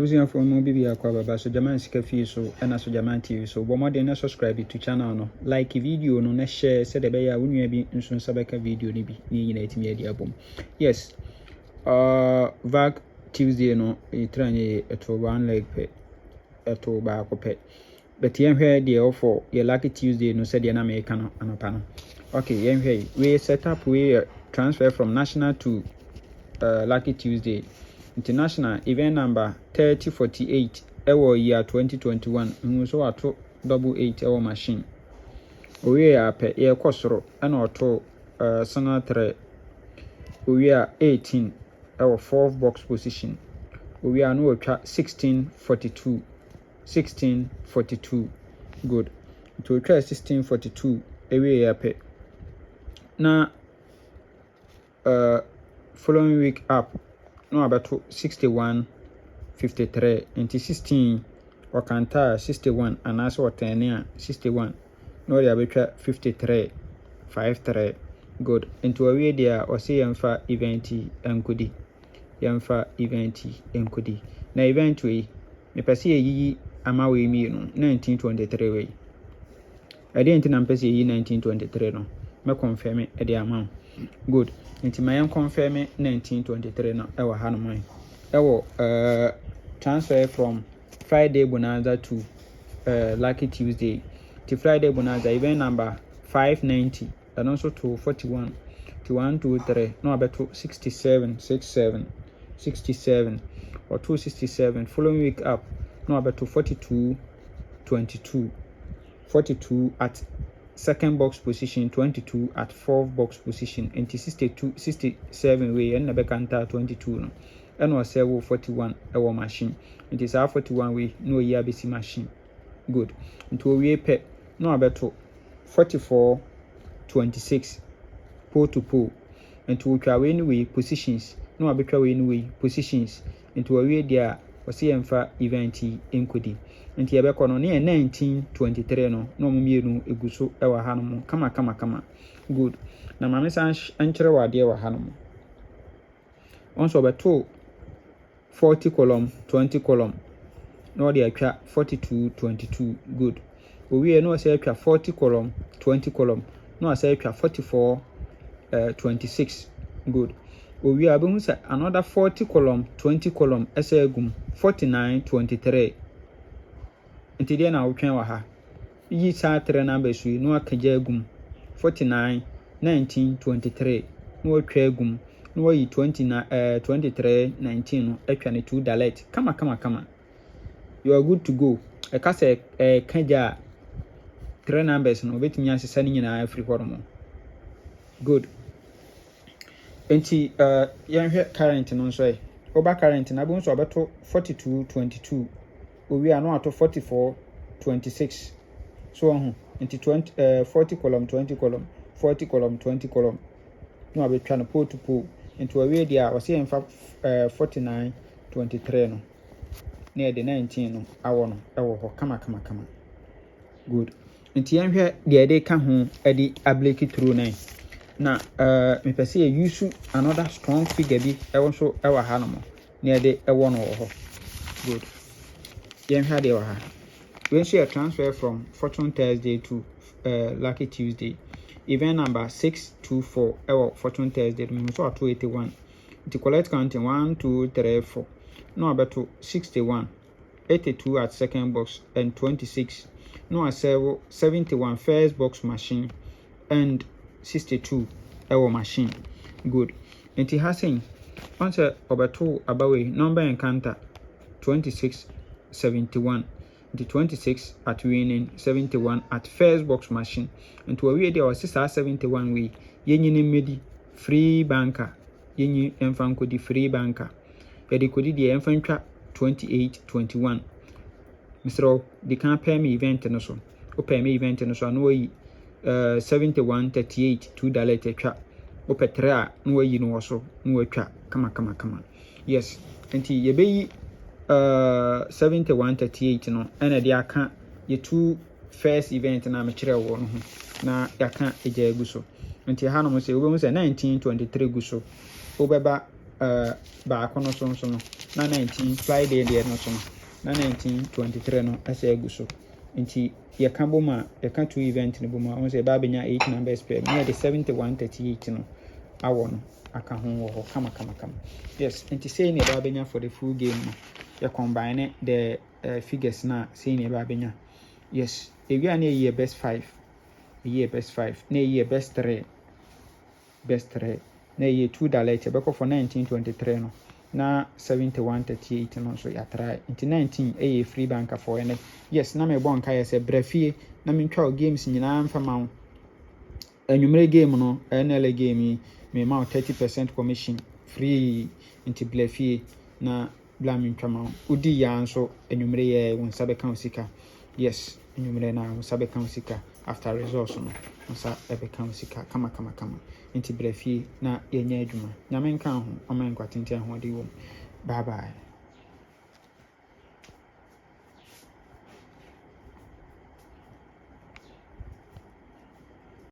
For more BB Aquaba, so Jaman Scafi, so and as Jaman TV, so one more than subscribe to channel, no like video, no share, said the Baya, when you be in some Sabaka video, ni media boom. Yes, Vag Tuesday, no, a train at one leg pet, at all back pet. But yen here, the offer, your lucky Tuesday, no said the American and a panel. Okay, yen here, we set up, we transfer from national to Lucky Tuesday. International event number 3048 year 2021 so ato 88 machine owie ape ye kosoro na oto sanatre owie 18 4th box position owie no otwa 1642 good to otwa 1642 ewie ape na following week up no about 6153 into 16 or kanta 61 and as or 10 61 no they about 53 good into a way there or say yamfa event enkudi na event we me pese yi ama we mi no 1923 we I didn't na pese yi 1923 no me confirm e dey amount good into my confirm 1923 no ewa hanomai ewo transfer from Friday bonanza to Lucky Tuesday to Friday bonanza event number 590 and also to 41 to 123 no about 67 or 267 following week up no about 42 at second box position, 22 at fourth box position, and 67 way and never kanta 22 no and was 41 our machine. It is our 41 way no year BC machine. Good. Into a way pet no about 44 26 pole to pole and to travel way positions no about way positions into a way there was CMFA event enkudi. Nti yebeko no ne 1923 no no mumienu eguso e wa hanom kama good na mame san ankere wade wa hanom onso beto 40 column 20 column no de atwa 42 22 good owie no say atwa 40 column 20 column no say atwa 44 26 good owie abehu say another 40 column 20 column esa agum 49 23 nti dia na wotwen wa ha yi sa 3 number su no akaja agum 49 19 23 no atwa agum no yi 29 23 19 no atwa ne 2 delete kama you are good to go e ka se kaja 3 numbers no betimi asesa ni nyina afri hormo good nti yan current no so oba current na bo so abeto 42 22 we are not to 44 26 so into 40 column 20 column 40 column 20 column no be trying to pull to pull into a way there was in fact 49 23 no near the 19 no awo no ewo kama good into yan hwe de dey ka ho e di ableki through 9 na me pese use another strong figure bi ewo so ewo ha no mo near the ewo no ho good. Yen had your hand. When she transfer from Fortune Thursday to Lucky Tuesday, event number 624 Fortune Thursday, so 281. The collect counting 1, 2, 3, 4. No about 61, 82 at second box and 26. No a 71 first box machine and 62 machine. Good. And it has seen answer about 2 about number encounter 26. 71 the 26 at winning 71 at first box machine and to a way there was 71 way yenyi medi free banker yenyi emfanko di free banker yedi kodi di emfantwa 28 21 misro di kan pay me event no so o pay me event no so no yi 71 38 2 dollar twa o petra no yi no so no atwa kama yes enti yebeyi 7138 no and the aka ye two first event na me kire wo no na yaka eja eguso nti ha no mo se obo mo se 1923 guso obeba ba akono so no na 19 Friday deɛ no so no na 1923 no asɛ agu so nti yɛka bom a yɛka 2 event no bom a ɔmo sɛ ɛba abɛnya 8 numbers pɛ na yɛde 7138 no awɔ no aka ho wɔ hɔ kama. Yes, nti sei ne ɛba abɛnya for the full game no yɛ combine the figures na sei ne ɛba abɛnya. Yes, ewia na ɛyɛ best 5 na ɛyɛ best 3 na ɛyɛ 2 direct ɛbɛkɔ for 1923 no na 7138 no nso yɛatra nti 19 ɛyɛ free bank for ɛnɛ. Yes, na mebɔ nka yɛ sɛ brafie na mentwa o games nyinaa mfama wo anwumere game no NL game yi mema wo 30% commission free nti brafie na bla mentwa ma wo udi ya nso anwumere yɛ wo nsa bɛka wo sika. Yes, anwumere na wo nsa bɛka wo sika after results no wo nsa bɛka wo sika kama nti brafie na yɛnya adwuma nyame nka ho ɔma nkwatente ahoɔden wɔ mu. Bye bye.